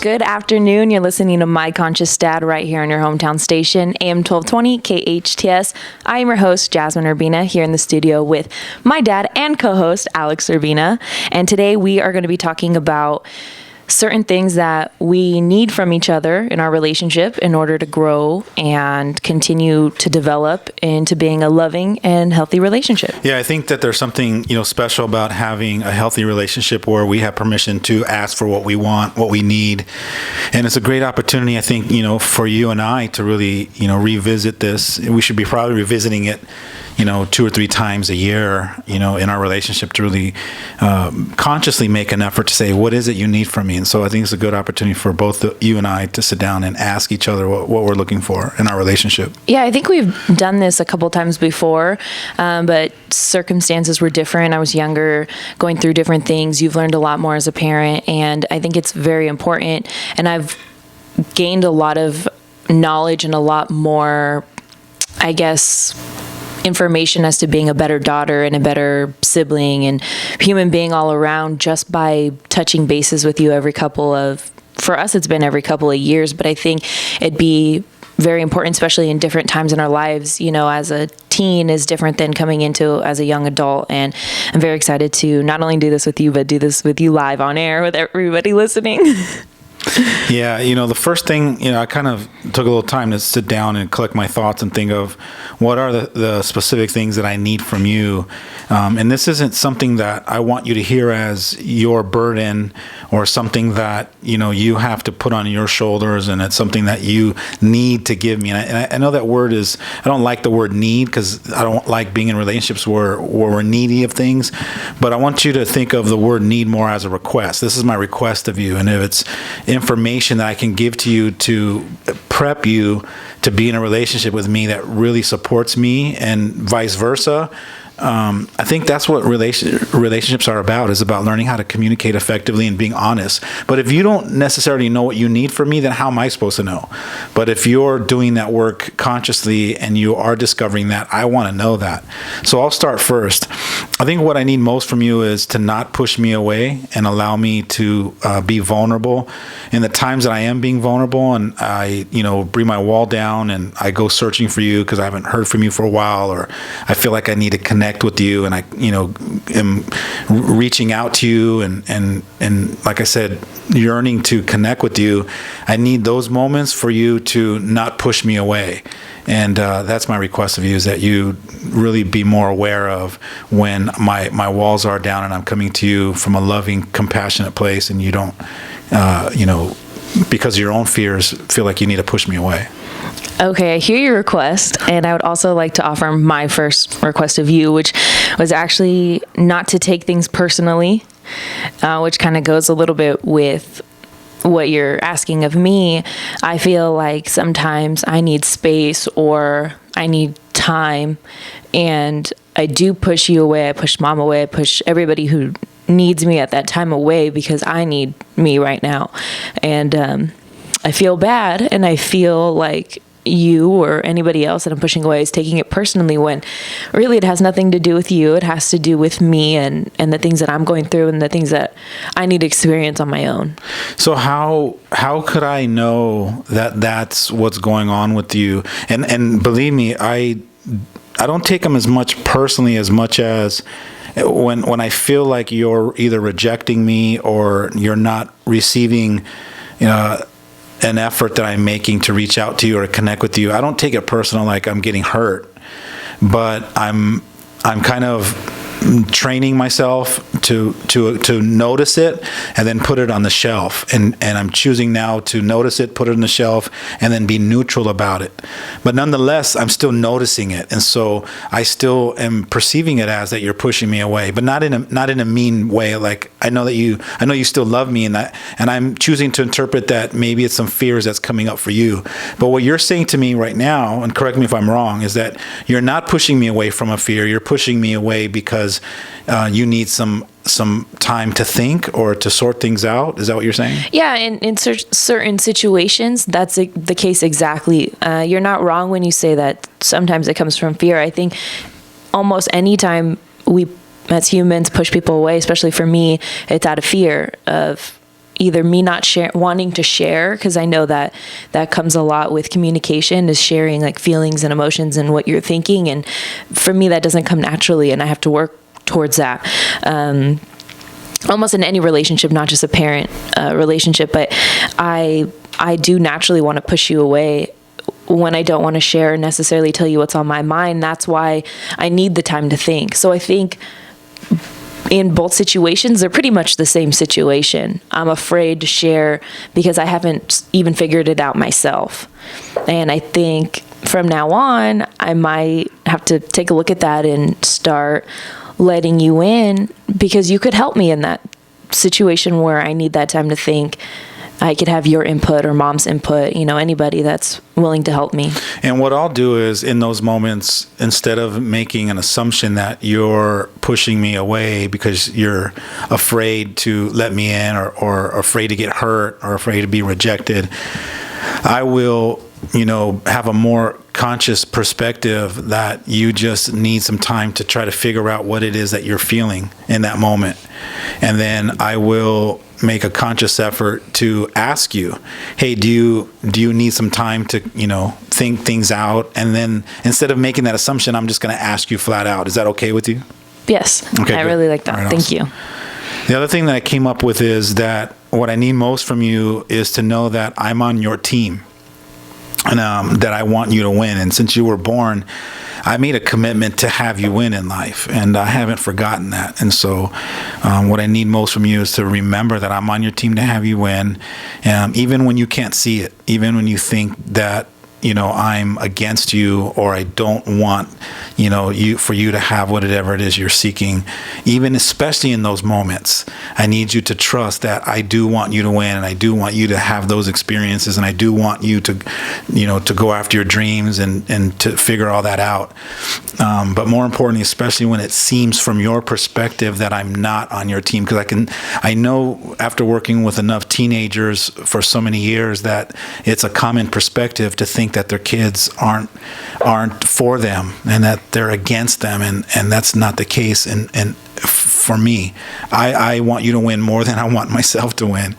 Good afternoon. You're listening to My Conscious Dad right here on your hometown station, AM 1220 KHTS. I am your host, Jasmine Urbina, here in the studio with my dad and co-host, Alex Urbina. And today we are going to be talking about certain things that we need from each other in our relationship in order to grow and continue to develop into being a loving and healthy relationship. Yeah, I think that there's something, special about having a healthy relationship where we have permission to ask for what we want, what we need. And it's a great opportunity, I think, for you and I to really, revisit this. We should be probably revisiting it, 2 or 3 times a year, in our relationship to really consciously make an effort to say, what is it you need from me? And so I think it's a good opportunity for both you and I to sit down and ask each other what we're looking for in our relationship. Yeah, I think we've done this a couple times before, but circumstances were different. I was younger, going through different things. You've learned a lot more as a parent, and I think it's very important. And I've gained a lot of knowledge and a lot more, I guess, information as to being a better daughter and a better sibling and human being all around just by touching bases with you for us it's been every couple of years, but I think it'd be very important, especially in different times in our lives, as a teen is different than coming into as a young adult. And I'm very excited to not only do this with you, but do this with you live on air with everybody listening. Yeah, the first thing, I kind of took a little time to sit down and collect my thoughts and think of what are the specific things that I need from you. And this isn't something that I want you to hear as your burden or something that, you have to put on your shoulders, and it's something that you need to give me. And I know that word I don't like the word need, because I don't like being in relationships where we're needy of things. But I want you to think of the word need more as a request. This is my request of you. And if it's information that I can give to you to prep you to be in a relationship with me that really supports me, and vice versa, I think that's what relationships are about, is about learning how to communicate effectively and being honest. But if you don't necessarily know what you need from me, then how am I supposed to know? But if you're doing that work consciously and you are discovering that, I want to know that. So I'll start first. I think what I need most from you is to not push me away and allow me to be vulnerable. In the times that I am being vulnerable and I, bring my wall down and I go searching for you because I haven't heard from you for a while, or I feel like I need to connect with you, and I, am reaching out to you and like I said, yearning to connect with you. I need those moments for you to not push me away. And that's my request of you, is that you really be more aware of when my walls are down and I'm coming to you from a loving, compassionate place, and you don't, because of your own fears, feel like you need to push me away. Okay, I hear your request, and I would also like to offer my first request of you, which was actually not to take things personally, which kind of goes a little bit with what you're asking of me. I feel like sometimes I need space or I need time, and I do push you away. I push mom away. I push everybody who needs me at that time away because I need me right now. And I feel bad, and I feel like you or anybody else that I'm pushing away is taking it personally, when really it has nothing to do with you. It has to do with me and the things that I'm going through and the things that I need to experience on my own. So how could I know that that's what's going on with you? And believe me, I don't take them as much personally as much as when I feel like you're either rejecting me or you're not receiving an effort that I'm making to reach out to you or to connect with you. I don't take it personal like I'm getting hurt, but I'm kind of training myself to notice it and then put it on the shelf. And I'm choosing now to notice it, put it on the shelf, and then be neutral about it. But nonetheless, I'm still noticing it. And so I still am perceiving it as that you're pushing me away, but not in a mean way. Like I know you still love me, and I'm choosing to interpret that maybe it's some fears that's coming up for you. But what you're saying to me right now, and correct me if I'm wrong, is that you're not pushing me away from a fear. You're pushing me away because you need some time to think or to sort things out. Is that what you're saying? Yeah, in certain situations, that's the case exactly. You're not wrong when you say that sometimes it comes from fear. I think almost any time we, as humans, push people away, especially for me, it's out of fear of either me not wanting to share, because I know that comes a lot with communication, is sharing like feelings and emotions and what you're thinking. And for me, that doesn't come naturally, and I have to work towards that. Almost in any relationship, not just a parent relationship, but I do naturally want to push you away when I don't want to share and necessarily tell you what's on my mind. That's why I need the time to think. So I think in both situations, they're pretty much the same situation. I'm afraid to share because I haven't even figured it out myself. And I think from now on, I might have to take a look at that and start letting you in, because you could help me in that situation where I need that time to think. I could have your input or mom's input, anybody that's willing to help me. And what I'll do is, in those moments, instead of making an assumption that you're pushing me away because you're afraid to let me in, or afraid to get hurt, or afraid to be rejected, I will, have a more conscious perspective that you just need some time to try to figure out what it is that you're feeling in that moment. And then I will make a conscious effort to ask you, hey, do you need some time to, think things out? And then instead of making that assumption, I'm just going to ask you flat out. Is that okay with you? Yes. Okay, I really like that. Right, Thank you. The other thing that I came up with is that what I need most from you is to know that I'm on your team, and that I want you to win. And since you were born, I made a commitment to have you win in life, and I haven't forgotten that. And so what I need most from you is to remember that I'm on your team to have you win, even when you can't see it, even when you think that I'm against you, or I don't want, for you to have whatever it is you're seeking. Even especially in those moments, I need you to trust that I do want you to win, and I do want you to have those experiences, and I do want you to, to go after your dreams and to figure all that out. But more importantly, especially when it seems from your perspective that I'm not on your team, because I know after working with enough teenagers for so many years that it's a common perspective to think that their kids aren't for them, and that they're against them, and that's not the case. And for me, I want you to win more than I want myself to win,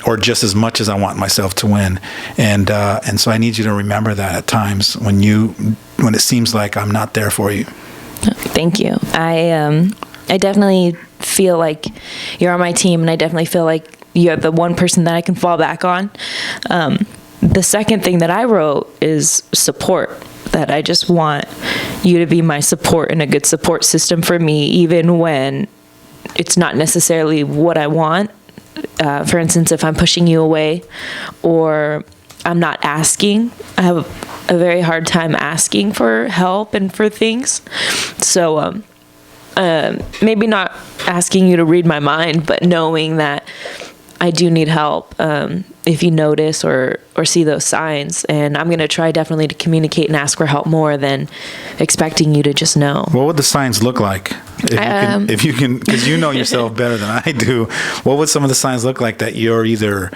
or just as much as I want myself to win. And so I need you to remember that at times when it seems like I'm not there for you. Thank you. I definitely feel like you're on my team, and I definitely feel like you're the one person that I can fall back on. The second thing that I wrote is support, that I just want you to be my support and a good support system for me, even when it's not necessarily what I want. For instance, if I'm pushing you away or I'm not asking, I have a very hard time asking for help and for things. So maybe not asking you to read my mind, but knowing that I do need help if you notice or see those signs. And I'm going to try definitely to communicate and ask for help more than expecting you to just know. What would the signs look like? If you can, because you know yourself better than I do, what would some of the signs look like that you're either,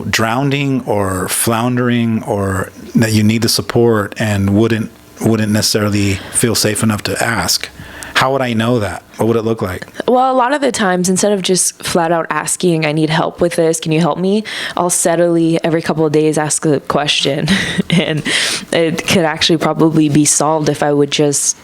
drowning or floundering, or that you need the support and wouldn't necessarily feel safe enough to ask? How would I know that? What would it look like? Well, a lot of the times, instead of just flat out asking, I need help with this, can you help me? I'll steadily, every couple of days, ask a question. And it could actually probably be solved if I would just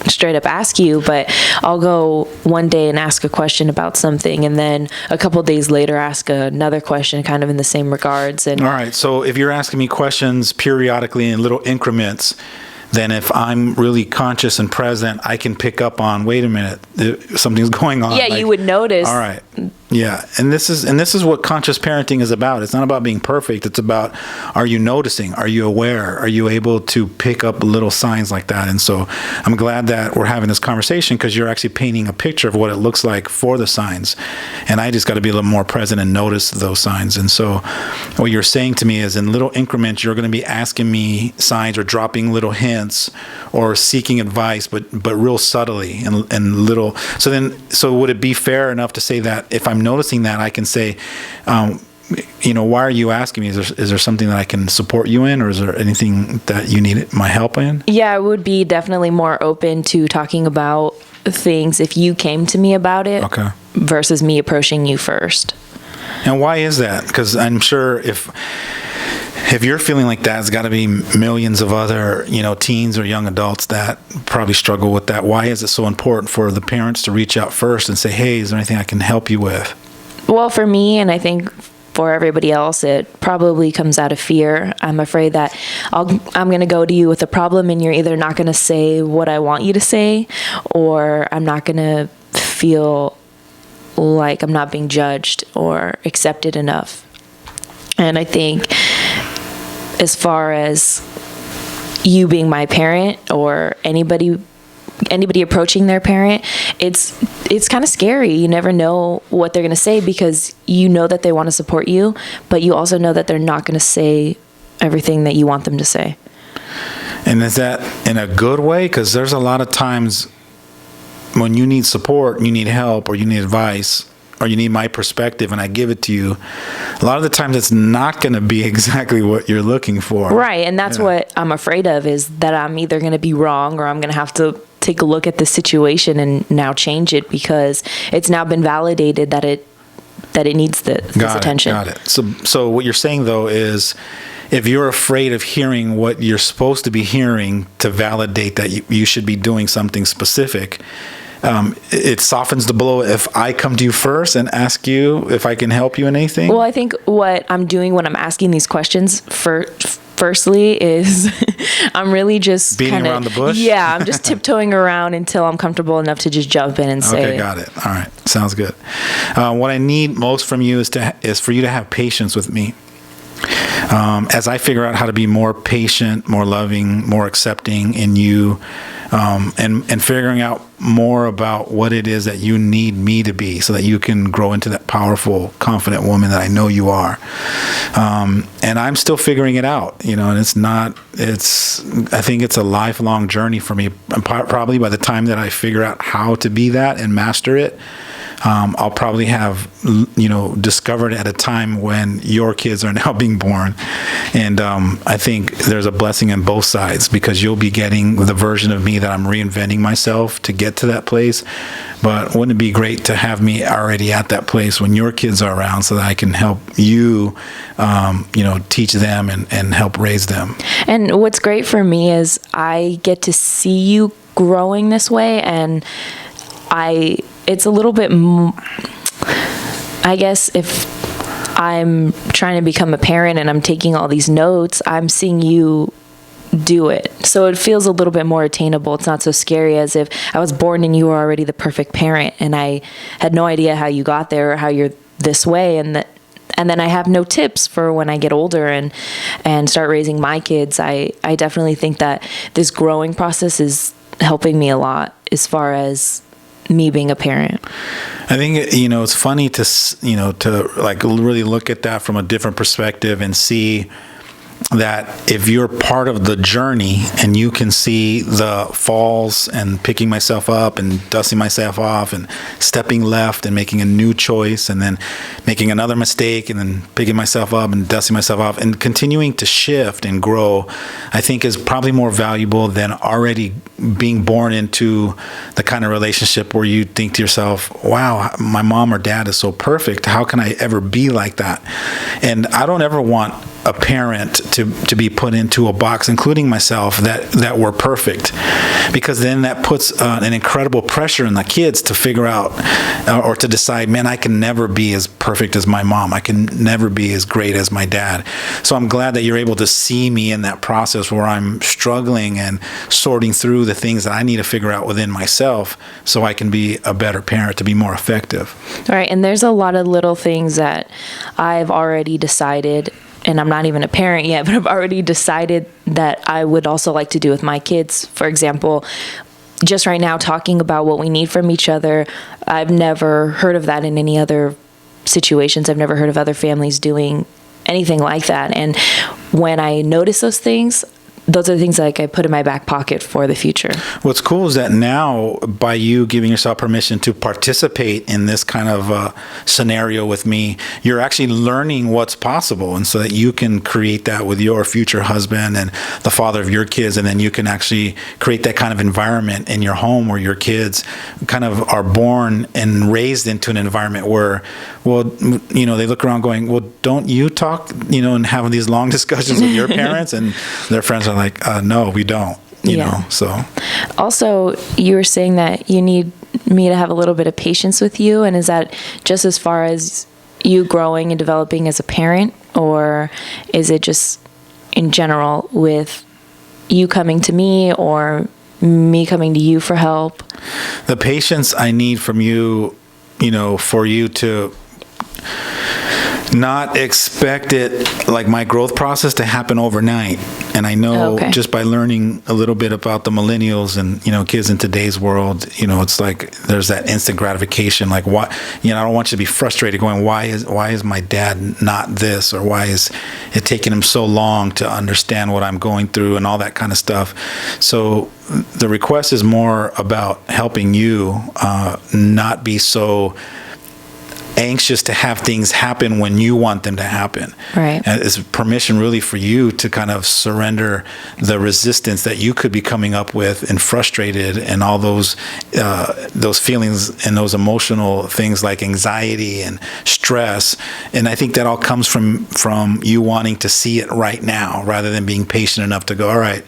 straight up ask you. But I'll go one day and ask a question about something, and then a couple of days later ask another question kind of in the same regards. And all right, so if you're asking me questions periodically in little increments, then if I'm really conscious and present, I can pick up on, wait a minute, something's going on. Yeah, you would notice. All right. Yeah, and this is what conscious parenting is about. It's not about being perfect. It's about, are you noticing? Are you aware? Are you able to pick up little signs like that? And so I'm glad that we're having this conversation, because you're actually painting a picture of what it looks like for the signs. And I just got to be a little more present and notice those signs. And so what you're saying to me is, in little increments, you're going to be asking me signs or dropping little hints or seeking advice, but real subtly and little. So would it be fair enough to say that if I'm noticing that, I can say, why are you asking me? Is there something that I can support you in, or is there anything that you need my help in? Yeah, I would be definitely more open to talking about things if you came to me about it, okay, versus me approaching you first. And why is that? Because I'm sure if you're feeling like that, it's got to be millions of other, teens or young adults that probably struggle with that. Why is it so important for the parents to reach out first and say, hey, is there anything I can help you with? Well, for me, and I think for everybody else, it probably comes out of fear. I'm afraid that I'm going to go to you with a problem, and you're either not going to say what I want you to say, or I'm not going to feel like I'm not being judged or accepted enough. And I think as far as you being my parent or anybody approaching their parent, it's kind of scary. You never know what they're going to say, because you know that they want to support you, but you also know that they're not going to say everything that you want them to say. And is that in a good way? Because there's a lot of times when you need support, you need help, or you need advice, or you need my perspective, and I give it to you, a lot of the times it's not going to be exactly what you're looking for. Right, and that's what I'm afraid of, is that I'm either going to be wrong, or I'm going to have to take a look at the situation and now change it, because it's now been validated that it needs this attention. Got it. So what you're saying, though, is if you're afraid of hearing what you're supposed to be hearing to validate that you should be doing something specific, it softens the blow if I come to you first and ask you if I can help you in anything? Well, I think what I'm doing when I'm asking these questions firstly is I'm really just beating around the bush? Yeah, I'm just tiptoeing around until I'm comfortable enough to just jump in and say. Okay, got it. All right, sounds good. What I need most from you is for you to have patience with me. As I figure out how to be more patient, more loving, more accepting in you, and figuring out more about what it is that you need me to be, so that you can grow into that powerful, confident woman that I know you are. And I'm still figuring it out, and I think it's a lifelong journey for me. And probably by the time that I figure out how to be that and master it, I'll probably have, discovered at a time when your kids are now being born. And I think there's a blessing on both sides, because you'll be getting the version of me that I'm reinventing myself to get to that place. But wouldn't it be great to have me already at that place when your kids are around, so that I can help you, teach them and help raise them? And what's great for me is I get to see you growing this way, and it's a little bit, I guess, if I'm trying to become a parent and I'm taking all these notes, I'm seeing you do it. So it feels a little bit more attainable. It's not so scary as if I was born and you were already the perfect parent, and I had no idea how you got there or how you're this way, and then I have no tips for when I get older and start raising my kids. I definitely think that this growing process is helping me a lot as far as me being a parent. I think, it's funny to like really look at that from a different perspective and see that if you're part of the journey and you can see the falls and picking myself up and dusting myself off and stepping left and making a new choice and then making another mistake and then picking myself up and dusting myself off and continuing to shift and grow, I think is probably more valuable than already being born into the kind of relationship where you think to yourself, wow, my mom or dad is so perfect. How can I ever be like that? And I don't ever want a parent to be put into a box, including myself, that we're perfect, because then that puts an incredible pressure on the kids to figure out or to decide, man, I can never be as perfect as my mom. I can never be as great as my dad. So I'm glad that you're able to see me in that process where I'm struggling and sorting through the things that I need to figure out within myself so I can be a better parent, to be more effective. All right. And there's a lot of little things that I've already decided, and I'm not even a parent yet, but I've already decided that I would also like to do with my kids. For example, just right now talking about what we need from each other. I've never heard of that in any other situations. I've never heard of other families doing anything like that. And when I notice those things, those are the things like I put in my back pocket for the future. What's cool is that now, by you giving yourself permission to participate in this kind of scenario with me, you're actually learning what's possible, and so that you can create that with your future husband and the father of your kids, and then you can actually create that kind of environment in your home where your kids kind of are born and raised into an environment where, well, you know, they look around going, well, don't you talk, you know, and have these long discussions with your parents? And their friends are like, no, we don't, you know, so. Also, you were saying that you need me to have a little bit of patience with you. And is that just as far as you growing and developing as a parent, or is it just in general with you coming to me or me coming to you for help? The patience I need from you, you know, for you to not expect it, like my growth process, to happen overnight. And I know just by learning a little bit about the millennials and, you know, kids in today's world, you know, it's like there's that instant gratification. Like, what, you know, I don't want you to be frustrated going, why is my dad not this, or why is it taking him so long to understand what I'm going through and all that kind of stuff. So the request is more about helping you not be so anxious to have things happen when you want them to happen. Right. And it's permission really for you to kind of surrender the resistance that you could be coming up with, and frustrated, and all those feelings and those emotional things like anxiety and stress. And I think that all comes from you wanting to see it right now, rather than being patient enough to go, all right,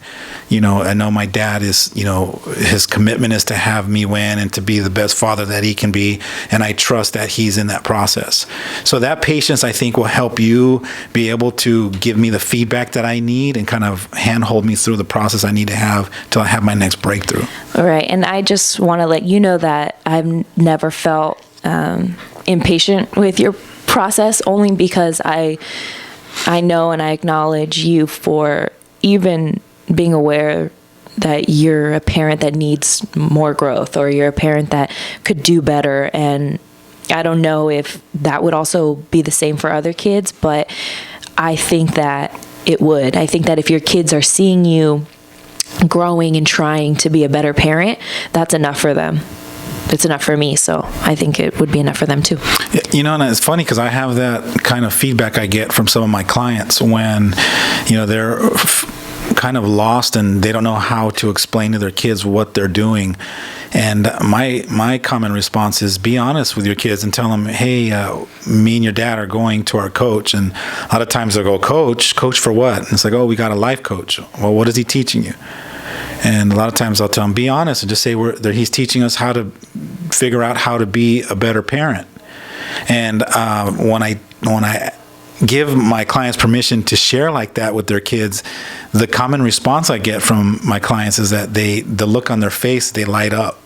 you know, I know my dad is, you know, his commitment is to have me win and to be the best father that he can be, and I trust that he's in that process. So that patience, I think, will help you be able to give me the feedback that I need and kind of handhold me through the process I need to have till I have my next breakthrough. All right. And I just want to let you know that I've never felt impatient with your process, only because I know and I acknowledge you for even being aware that you're a parent that needs more growth, or you're a parent that could do better. And I don't know if that would also be the same for other kids, but I think that it would. I think that if your kids are seeing you growing and trying to be a better parent, that's enough for them. It's enough for me, so I think it would be enough for them too. You know, and it's funny because I have that kind of feedback I get from some of my clients when, you know, they're kind of lost and they don't know how to explain to their kids what they're doing. And my common response is, be honest with your kids and tell them, hey, me and your dad are going to our coach. And a lot of times they'll go, coach for what? And it's like, oh, we got a life coach. Well, what is he teaching you? And a lot of times I'll tell them, be honest, and just say he's teaching us how to figure out how to be a better parent. And when I give my clients permission to share like that with their kids, the common response I get from my clients is that the look on their face, they light up.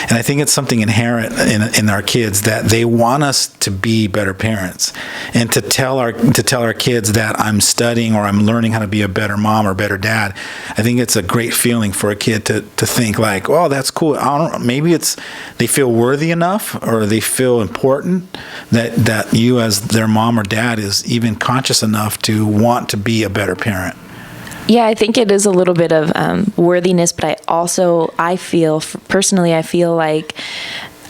And I think it's something inherent in our kids, that they want us to be better parents, and to tell our kids that I'm studying or I'm learning how to be a better mom or better dad. I think it's a great feeling for a kid to think like, oh, that's cool. Maybe it's they feel worthy enough, or they feel important that you as their mom or dad is even conscious enough to want to be a better parent. Yeah, I think it is a little bit of worthiness, but I feel like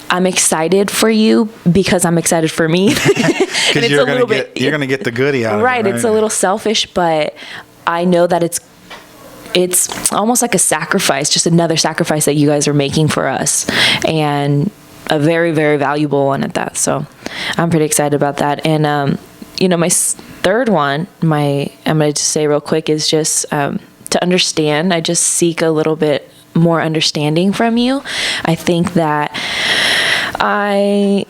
I'm excited for you because I'm excited for me. Because you're going to get the goodie out of it. Right, it's a little selfish, but I know that it's almost like a sacrifice, just another sacrifice that you guys are making for us, and a very, very valuable one at that. So I'm pretty excited about that. And, you know, my third one, I'm going to just say real quick, is just to understand. I just seek a little bit more understanding from you. I think that I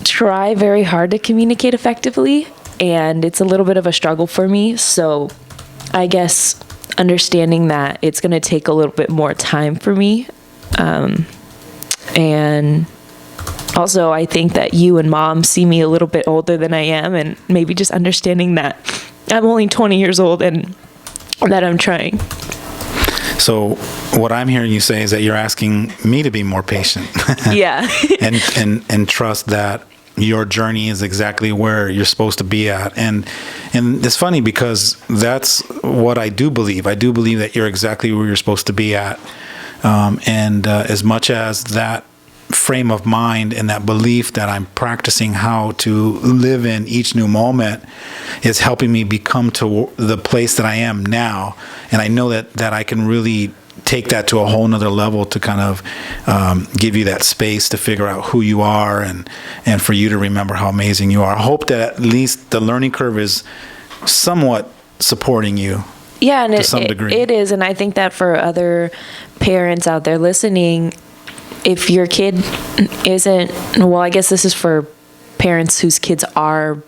try very hard to communicate effectively, and it's a little bit of a struggle for me. So I guess understanding that it's going to take a little bit more time for me. And also, I think that you and Mom see me a little bit older than I am, and maybe just understanding that I'm only 20 years old and that I'm trying. So what I'm hearing you say is that you're asking me to be more patient. Yeah. and trust that your journey is exactly where you're supposed to be at. And it's funny because that's what I do believe. I do believe that you're exactly where you're supposed to be at. As much as that frame of mind and that belief that I'm practicing how to live in each new moment is helping me become to the place that I am now. And I know that I can really take that to a whole nother level to kind of give you that space to figure out who you are and for you to remember how amazing you are. I hope that at least the learning curve is somewhat supporting you. Yeah, and to some degree. It is. And I think that for other parents out there listening, if your kid isn't, well, I guess this is for parents whose kids are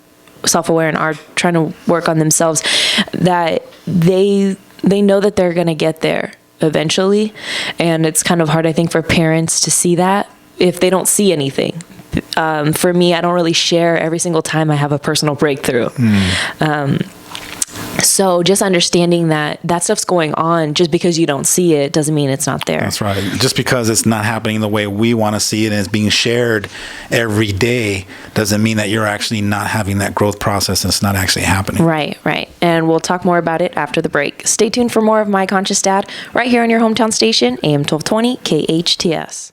self-aware and are trying to work on themselves, that they know that they're going to get there eventually. And it's kind of hard, I think, for parents to see that if they don't see anything. For me, I don't really share every single time I have a personal breakthrough. So just understanding that stuff's going on, just because you don't see it doesn't mean it's not there. That's right. Just because it's not happening the way we want to see it and it's being shared every day doesn't mean that you're actually not having that growth process and it's not actually happening. Right. And we'll talk more about it after the break. Stay tuned for more of My Conscious Dad right here on your hometown station, AM 1220 KHTS.